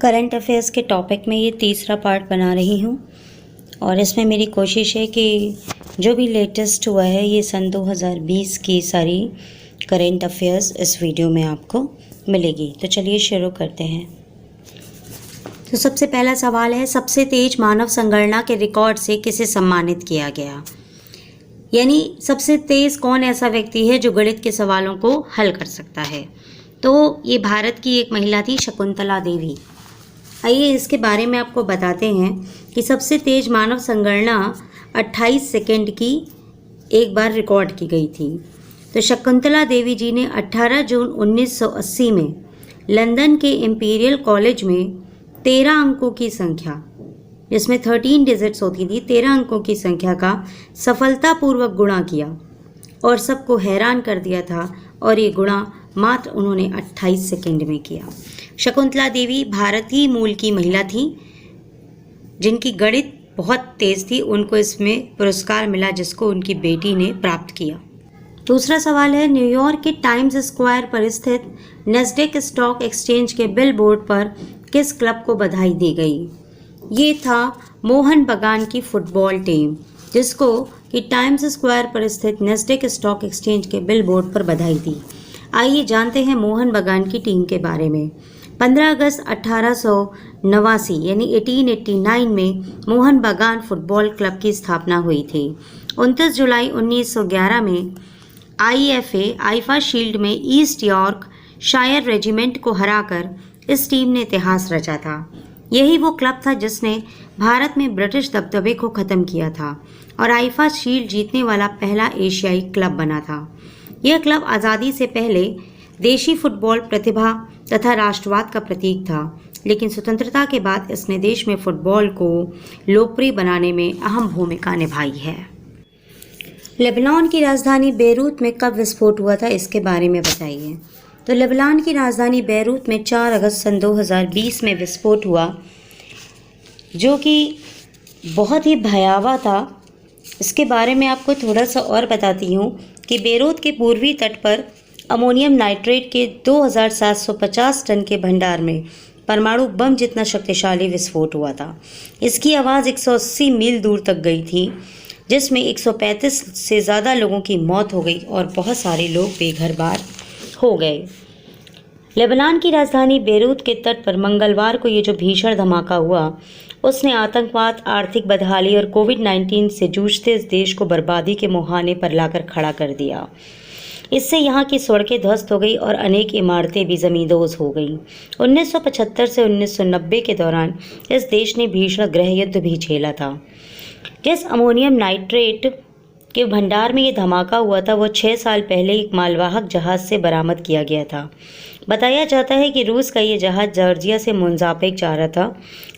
Current affairs के topic में ये तीसरा पार्ट बना रही हूँ और इसमें मेरी कोशिश है कि जो भी लेटेस्ट हुआ है ये सन 2020 की सारी करंट अफेयर्स इस वीडियो में आपको मिलेगी। तो चलिए शुरू करते हैं। तो सबसे पहला सवाल है, सबसे तेज मानव संगणना के रिकॉर्ड से किसे सम्मानित किया गया? यानी सबसे तेज कौन ऐसा व्यक्ति है जो गणित के सवालों को हल कर सकता है? तो ये भारत की एक महिला थी, शकुंतला देवी। आइए इसके बारे में आपको बताते हैं कि सबसे तेज मानव संगणना 28 सेकंड की एक बार रिकॉर्ड की गई थी। तो शकुंतला देवी जी ने 18 जून 1980 में लंदन के इंपीरियल कॉलेज में 13 अंकों की संख्या, जिसमें 13 डिजिट्स होती थी, 13 अंकों की संख्या का सफलतापूर्वक गुणा किया और सबको हैरान कर दिया था। और ये गुणा मात्र उन्होंने 28 सेकंड में किया। शकुंतला देवी भारतीय मूल की महिला थी जिनकी गणित बहुत तेज थी। उनको इसमें पुरस्कार मिला जिसको उनकी बेटी ने प्राप्त किया। दूसरा सवाल है, न्यूयॉर्क के टाइम्स स्क्वायर पर स्थित नैस्डैक स्टॉक एक्सचेंज के बिल बोर्ड पर किस क्लब को बधाई दी गई? ये था मोहन बगान की फुटबॉल टीम, जिसको कि टाइम्स स्क्वायर पर स्थित नैस्डैक स्टॉक एक्सचेंज के बिल बोर्ड पर बधाई दी। आइए जानते हैं मोहन बगान की टीम के बारे में। 15 अगस्त 1889 यानी 1889 में मोहन बगान फुटबॉल क्लब की स्थापना हुई थी। 29 जुलाई 1911 में आईफा शील्ड में ईस्ट यॉर्क शायर रेजिमेंट को हराकर इस टीम ने इतिहास रचा था। यही वो क्लब था जिसने भारत में ब्रिटिश दबदबे को ख़त्म किया था और आईफा शील्ड जीतने वाला पहला एशियाई क्लब बना था। यह क्लब आज़ादी से पहले देशी फुटबॉल प्रतिभा तथा राष्ट्रवाद का प्रतीक था, लेकिन स्वतंत्रता के बाद इसने देश में फुटबॉल को लोकप्रिय बनाने में अहम भूमिका निभाई है। लेबनान की राजधानी बेरूत में कब विस्फोट हुआ था, इसके बारे में बताइए। तो लेबनान की राजधानी बेरूत में 4 अगस्त सन 2020 में विस्फोट हुआ, जो कि बहुत ही भयावह था। इसके बारे में आपको थोड़ा सा और बताती हूँ कि बेरूत के पूर्वी तट पर अमोनियम नाइट्रेट के 2750 टन के भंडार में परमाणु बम जितना शक्तिशाली विस्फोट हुआ था। इसकी आवाज़ 180 मील दूर तक गई थी, जिसमें 135 से ज़्यादा लोगों की मौत हो गई और बहुत सारे लोग बेघर बार हो गए। लेबनान की राजधानी बेरूत के तट पर मंगलवार को ये जो भीषण धमाका हुआ, उसने आतंकवाद, आर्थिक बदहाली और कोविड-19 से जूझते इस देश को बर्बादी के मुहाने पर लाकर खड़ा कर दिया। इससे यहाँ की सड़कें ध्वस्त हो गई और अनेक इमारतें भी ज़मींदोज़ हो गईं। 1975 से 1990 के दौरान इस देश ने भीषण गृह युद्ध भी झेला था। जिस अमोनियम नाइट्रेट के भंडार में ये धमाका हुआ था, वो 6 साल पहले एक मालवाहक जहाज़ से बरामद किया गया था। बताया जाता है कि रूस का ये जहाज़ जॉर्जिया से मोजाम्बिक जा रहा था,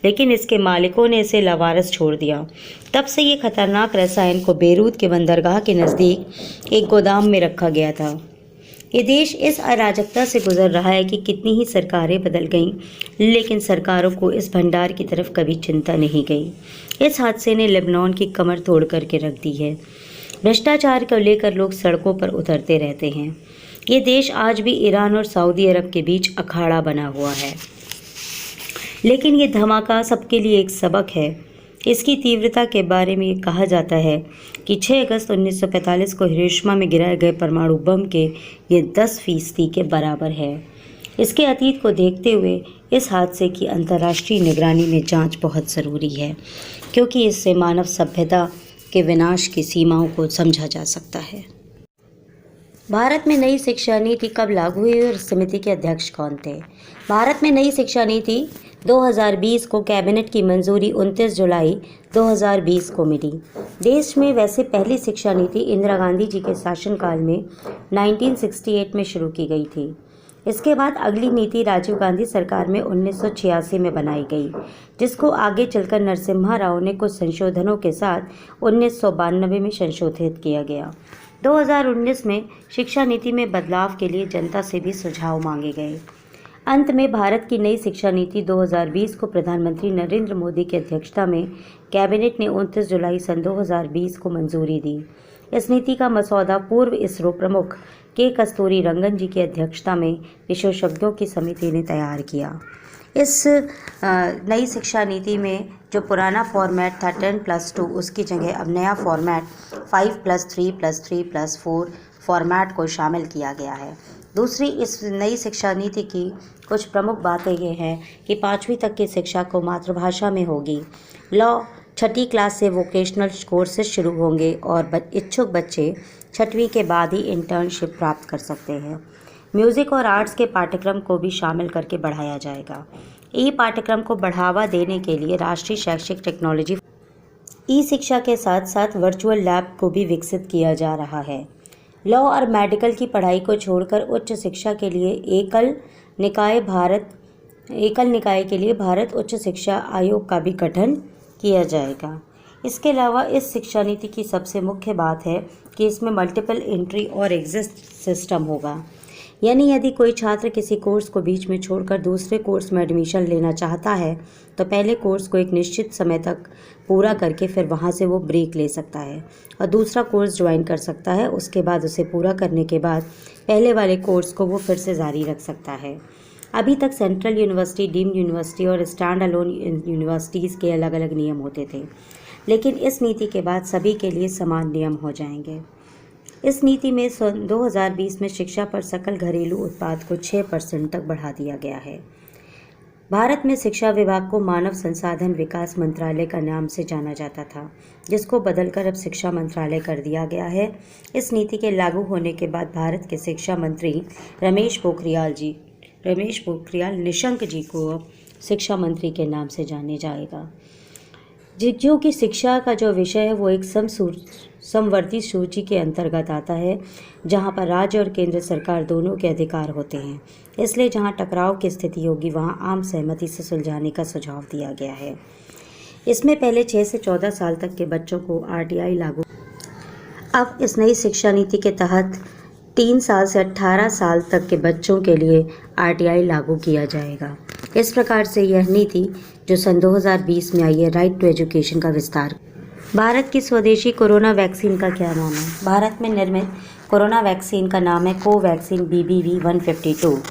लेकिन इसके मालिकों ने इसे लावारिस छोड़ दिया। तब से ये खतरनाक रसायन को बेरूत के बंदरगाह के नज़दीक एक गोदाम में रखा गया था। ये देश इस अराजकता से गुजर रहा है कि कितनी ही सरकारें बदल गईं, लेकिन सरकारों को इस भंडार की तरफ कभी चिंता नहीं गई। इस हादसे ने लेबनान की कमर तोड़ करके रख दी है। भ्रष्टाचार को लेकर लोग सड़कों पर उतरते रहते हैं। ये देश आज भी ईरान और सऊदी अरब के बीच अखाड़ा बना हुआ है, लेकिन ये धमाका सबके लिए एक सबक है। इसकी तीव्रता के बारे में ये कहा जाता है कि 6 अगस्त 1945 को हिरोशिमा में गिराए गए परमाणु बम के ये 10% के बराबर है। इसके अतीत को देखते हुए इस हादसे की अंतर्राष्ट्रीय निगरानी में जांच बहुत ज़रूरी है, क्योंकि इससे मानव सभ्यता के विनाश की सीमाओं को समझा जा सकता है। भारत में नई शिक्षा नीति कब लागू हुई और समिति के अध्यक्ष कौन थे? भारत में नई शिक्षा नीति 2020 को कैबिनेट की मंजूरी 29 जुलाई 2020 को मिली। देश में वैसे पहली शिक्षा नीति इंदिरा गांधी जी के शासनकाल में 1968 में शुरू की गई थी। इसके बाद अगली नीति राजीव गांधी सरकार में 1986 में बनाई गई, जिसको आगे चलकर नरसिम्हा राव ने कुछ संशोधनों के साथ 1992 में संशोधित किया गया। 2019 में शिक्षा नीति में बदलाव के लिए जनता से भी सुझाव मांगे गए। अंत में भारत की नई शिक्षा नीति 2020 को प्रधानमंत्री नरेंद्र मोदी की अध्यक्षता में कैबिनेट ने 29 जुलाई सन 2020 को मंजूरी दी। इस नीति का मसौदा पूर्व इसरो प्रमुख के कस्तूरी रंगन जी की अध्यक्षता में विशेषज्ञों की समिति ने तैयार किया। इस नई शिक्षा नीति में जो पुराना फॉर्मेट था 10+2, उसकी जगह अब नया फॉर्मेट 5+3+3+4 फॉर्मेट को शामिल किया गया है। दूसरी इस नई शिक्षा नीति की कुछ प्रमुख बातें ये हैं कि 5वीं तक की शिक्षा को मातृभाषा में होगी। लॉ 6ठी क्लास से वोकेशनल कोर्सेज शुरू होंगे और इच्छुक बच्चे 6वीं के बाद ही इंटर्नशिप प्राप्त कर सकते हैं। म्यूज़िक और आर्ट्स के पाठ्यक्रम को भी शामिल करके बढ़ाया जाएगा। ई पाठ्यक्रम को बढ़ावा देने के लिए राष्ट्रीय शैक्षिक टेक्नोलॉजी ई शिक्षा के साथ साथ वर्चुअल लैब को भी विकसित किया जा रहा है। लॉ और मेडिकल की पढ़ाई को छोड़कर उच्च शिक्षा के लिए एकल निकाय के लिए भारत उच्च शिक्षा आयोग का भी गठन किया जाएगा। इसके अलावा इस शिक्षा नीति की सबसे मुख्य बात है कि इसमें मल्टीपल एंट्री और एग्जिट सिस्टम होगा। यानी यदि कोई छात्र किसी कोर्स को बीच में छोड़कर दूसरे कोर्स में एडमिशन लेना चाहता है तो पहले कोर्स को एक निश्चित समय तक पूरा करके फिर वहाँ से वो ब्रेक ले सकता है और दूसरा कोर्स ज्वाइन कर सकता है। उसके बाद उसे पूरा करने के बाद पहले वाले कोर्स को वो फिर से जारी रख सकता है। अभी तक सेंट्रल यूनिवर्सिटी, डीम्ड यूनिवर्सिटी और स्टैंड अलोन यूनिवर्सिटीज़ के अलग अलग नियम होते थे, लेकिन इस नीति के बाद सभी के लिए समान नियम हो जाएंगे। इस नीति में 2020 में शिक्षा पर सकल घरेलू उत्पाद को 6% तक बढ़ा दिया गया है। भारत में शिक्षा विभाग को मानव संसाधन विकास मंत्रालय का नाम से जाना जाता था, जिसको बदलकर अब शिक्षा मंत्रालय कर दिया गया है। इस नीति के लागू होने के बाद भारत के शिक्षा मंत्री रमेश पोखरियाल निशंक जी को अब शिक्षा मंत्री के नाम से जाने जाएगा। जो कि शिक्षा का जो विषय है वो एक समवर्ती सूची के अंतर्गत आता है, जहां पर राज्य और केंद्र सरकार दोनों के अधिकार होते हैं। इसलिए जहां टकराव की स्थिति होगी वहां आम सहमति से सुलझाने का सुझाव दिया गया है। इसमें पहले 6 से 14 साल तक के बच्चों को RTI लागू। अब इस नई शिक्षा नीति के तहत 3 साल से 18 साल तक के बच्चों के लिए RTI लागू किया जाएगा। इस प्रकार से यह नीति जो सन 2020 में आई है, राइट टू एजुकेशन का विस्तार। भारत की स्वदेशी कोरोना वैक्सीन का क्या नाम है? भारत में निर्मित कोरोना वैक्सीन का नाम है कोवैक्सीन BBV 152।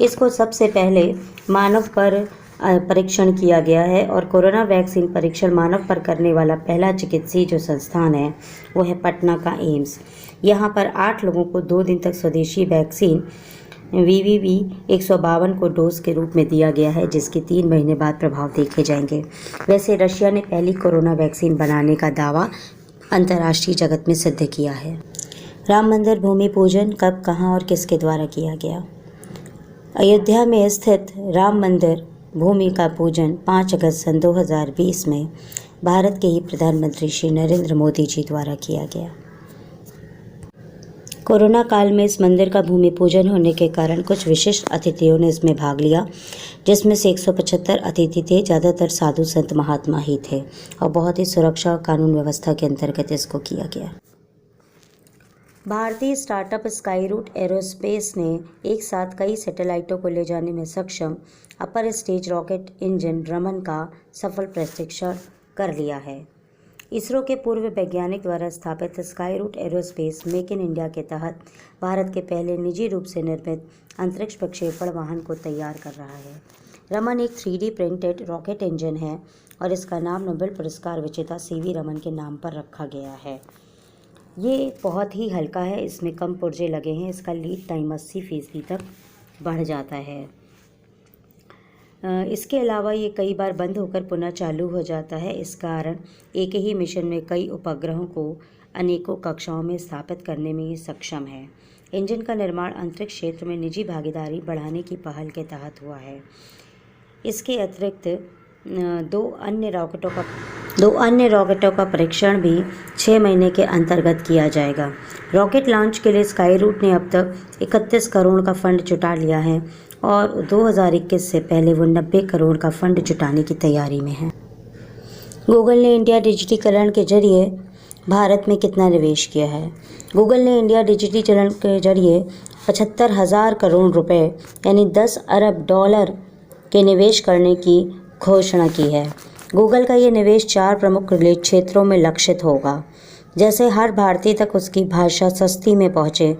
इसको सबसे पहले मानव पर परीक्षण किया गया है और कोरोना वैक्सीन परीक्षण मानव पर करने वाला पहला चिकित्सीय जो संस्थान है वो है पटना का एम्स। यहाँ पर 8 लोगों को 2 दिन तक स्वदेशी वैक्सीन BBV 152 को डोज के रूप में दिया गया है, जिसके 3 महीने बाद प्रभाव देखे जाएंगे। वैसे रशिया ने पहली कोरोना वैक्सीन बनाने का दावा अंतर्राष्ट्रीय जगत में सिद्ध किया है। राम मंदिर भूमि पूजन कब, कहाँ और किसके द्वारा किया गया? अयोध्या में स्थित राम मंदिर भूमि का पूजन 5 अगस्त सन 2020 में भारत के ही प्रधानमंत्री श्री नरेंद्र मोदी जी द्वारा किया गया। कोरोना काल में इस मंदिर का भूमि पूजन होने के कारण कुछ विशिष्ट अतिथियों ने इसमें भाग लिया, जिसमें से 175 अतिथि थे। ज़्यादातर साधु संत महात्मा ही थे और बहुत ही सुरक्षा और कानून व्यवस्था के अंतर्गत इसको किया गया। भारतीय स्टार्टअप स्काईरूट एरोस्पेस ने एक साथ कई सैटेलाइटों को ले जाने में सक्षम upper stage rocket engine Raman का सफल परीक्षण कर लिया है। इसरो के पूर्व वैज्ञानिक द्वारा स्थापित Skyroot aerospace make in India के तहत भारत के पहले निजी रूप से निर्मित अंतरिक्ष प्रक्षेपण वाहन को तैयार कर रहा है। रमन एक 3D प्रिंटेड रॉकेट इंजन है और इसका नाम नोबेल पुरस्कार विजेता CV रमन के नाम पर रखा गया है। ये बहुत ही हल्का है, इसमें कम पुर्जे लगे हैं। इसका लीड टाइम 80% तक बढ़ जाता है। इसके अलावा ये कई बार बंद होकर पुनः चालू हो जाता है। इस कारण एक ही मिशन में कई उपग्रहों को अनेकों कक्षाओं में स्थापित करने में ये सक्षम है। इंजन का निर्माण अंतरिक्ष क्षेत्र में निजी भागीदारी बढ़ाने की पहल के तहत हुआ है। इसके अतिरिक्त दो अन्य रॉकेटों का परीक्षण भी 6 महीने के अंतर्गत किया जाएगा। रॉकेट लॉन्च के लिए स्काईरूट ने अब तक 31 करोड़ का फंड जुटा लिया है और 2021 से पहले वो 90 करोड़ का फंड जुटाने की तैयारी में है। गूगल ने इंडिया डिजिटीकरण के जरिए भारत में कितना निवेश किया है? गूगल ने इंडिया डिजिटीकरण के जरिए 75,000 करोड़ रुपए यानी $10 अरब के निवेश करने की घोषणा की है। गूगल का ये निवेश 4 प्रमुख क्षेत्रों में लक्षित होगा। जैसे हर भारतीय तक उसकी भाषा सस्ती में पहुँचे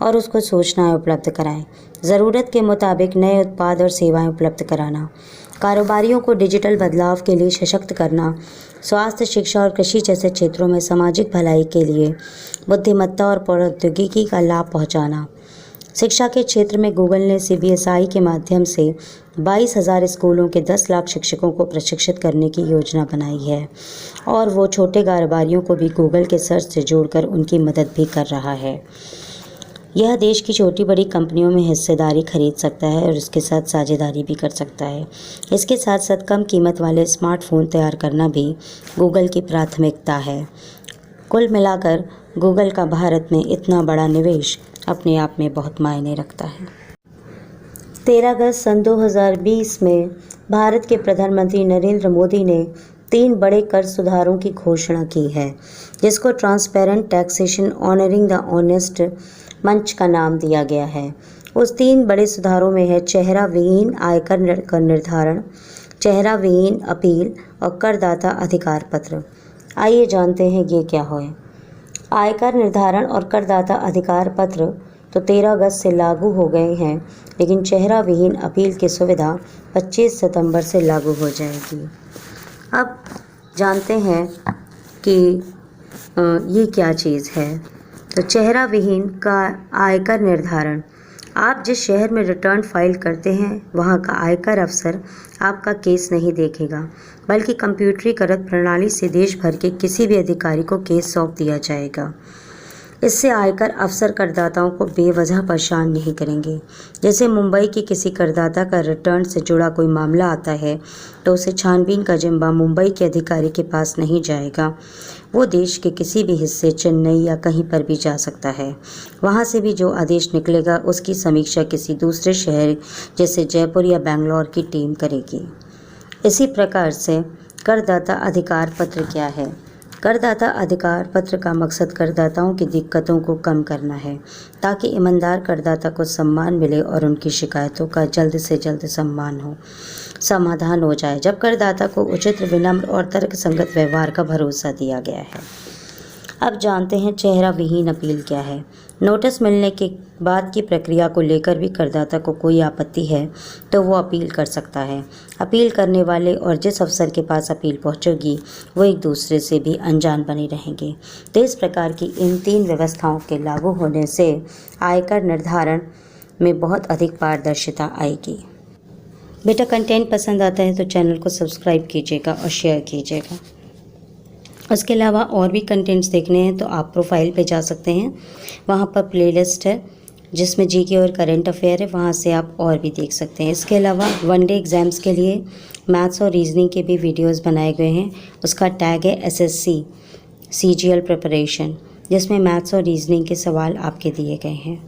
और उसको सूचनाएं उपलब्ध कराएं, ज़रूरत के मुताबिक नए उत्पाद और सेवाएं उपलब्ध कराना, कारोबारियों को डिजिटल बदलाव के लिए सशक्त करना, स्वास्थ्य, शिक्षा और कृषि जैसे क्षेत्रों में सामाजिक भलाई के लिए बुद्धिमत्ता और प्रौद्योगिकी का लाभ पहुंचाना। शिक्षा के क्षेत्र में गूगल ने CBSI के माध्यम से 22,000 स्कूलों के 10 लाख शिक्षकों को प्रशिक्षित करने की योजना बनाई है और वो छोटे कारोबारियों को भी गूगल के सर्च से जोड़कर उनकी मदद भी कर रहा है। यह देश की छोटी बड़ी कंपनियों में हिस्सेदारी खरीद सकता है और इसके साथ साझेदारी भी कर सकता है। इसके साथ साथ कम कीमत वाले स्मार्टफोन तैयार करना भी गूगल की प्राथमिकता है। कुल मिलाकर गूगल का भारत में इतना बड़ा निवेश अपने आप में बहुत मायने रखता है। 13 अगस्त सन 2020 में भारत के प्रधानमंत्री नरेंद्र मोदी ने 3 बड़े कर सुधारों की घोषणा की है, जिसको transparent taxation honouring the honest मंच का नाम दिया गया है। उस 3 बड़े सुधारों में है चेहरा विहीन आयकर का निर्धारण, चेहरा विहीन अपील और करदाता अधिकार पत्र। आइए जानते हैं ये क्या है। आयकर निर्धारण और करदाता अधिकार पत्र तो 13 अगस्त से लागू हो गए हैं, लेकिन चेहरा विहीन अपील की सुविधा 25 सितंबर से लागू हो जाएगी। अब जानते हैं कि ये क्या चीज़ है। तो चेहरा विहीन का आयकर निर्धारण, आप जिस शहर में रिटर्न फाइल करते हैं वहाँ का आयकर अफसर आपका केस नहीं देखेगा, बल्कि कंप्यूटरीकृत प्रणाली से देश भर के किसी भी अधिकारी को केस सौंप दिया जाएगा। इससे आयकर अफसर करदाताओं को बेवजह परेशान नहीं करेंगे। जैसे मुंबई के किसी करदाता का रिटर्न से जुड़ा कोई मामला आता है तो उसे छानबीन का जिम्मा मुंबई के अधिकारी के पास नहीं जाएगा। वो देश के किसी भी हिस्से, चेन्नई या कहीं पर भी जा सकता है। वहाँ से भी जो आदेश निकलेगा उसकी समीक्षा किसी दूसरे शहर जैसे जयपुर या बेंगलोर की टीम करेगी। इसी प्रकार से करदाता अधिकार पत्र क्या है? करदाता अधिकार पत्र का मकसद करदाताओं की दिक्कतों को कम करना है, ताकि ईमानदार करदाता को सम्मान मिले और उनकी शिकायतों का जल्द से जल्द समाधान हो जाए। जब करदाता को उचित, विनम्र और तर्कसंगत व्यवहार का भरोसा दिया गया है। अब जानते हैं चेहरा विहीन अपील क्या है। नोटिस मिलने के बाद की प्रक्रिया को लेकर भी करदाता को कोई आपत्ति है तो वो अपील कर सकता है। अपील करने वाले और जिस अफसर के पास अपील पहुंचेगी वो एक दूसरे से भी अनजान बने रहेंगे। तो इस प्रकार की इन 3 व्यवस्थाओं के लागू होने से आयकर निर्धारण में बहुत अधिक पारदर्शिता आएगी। बेटा, कंटेंट पसंद आता है तो चैनल को सब्सक्राइब कीजिएगा और शेयर कीजिएगा। उसके अलावा और भी कंटेंट्स देखने हैं तो आप प्रोफाइल पे जा सकते हैं, वहाँ पर प्लेलिस्ट है जिसमें जीके और करंट अफेयर है, वहाँ से आप और भी देख सकते हैं। इसके अलावा वनडे एग्ज़ाम्स के लिए मैथ्स और रीजनिंग के भी वीडियोस बनाए गए हैं। उसका टैग है SSC CGL प्रिपरेशन, जिसमें मैथ्स और रीजनिंग के सवाल आपके दिए गए हैं।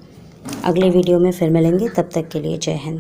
अगले वीडियो में फिर मिलेंगे, तब तक के लिए जय हिंद।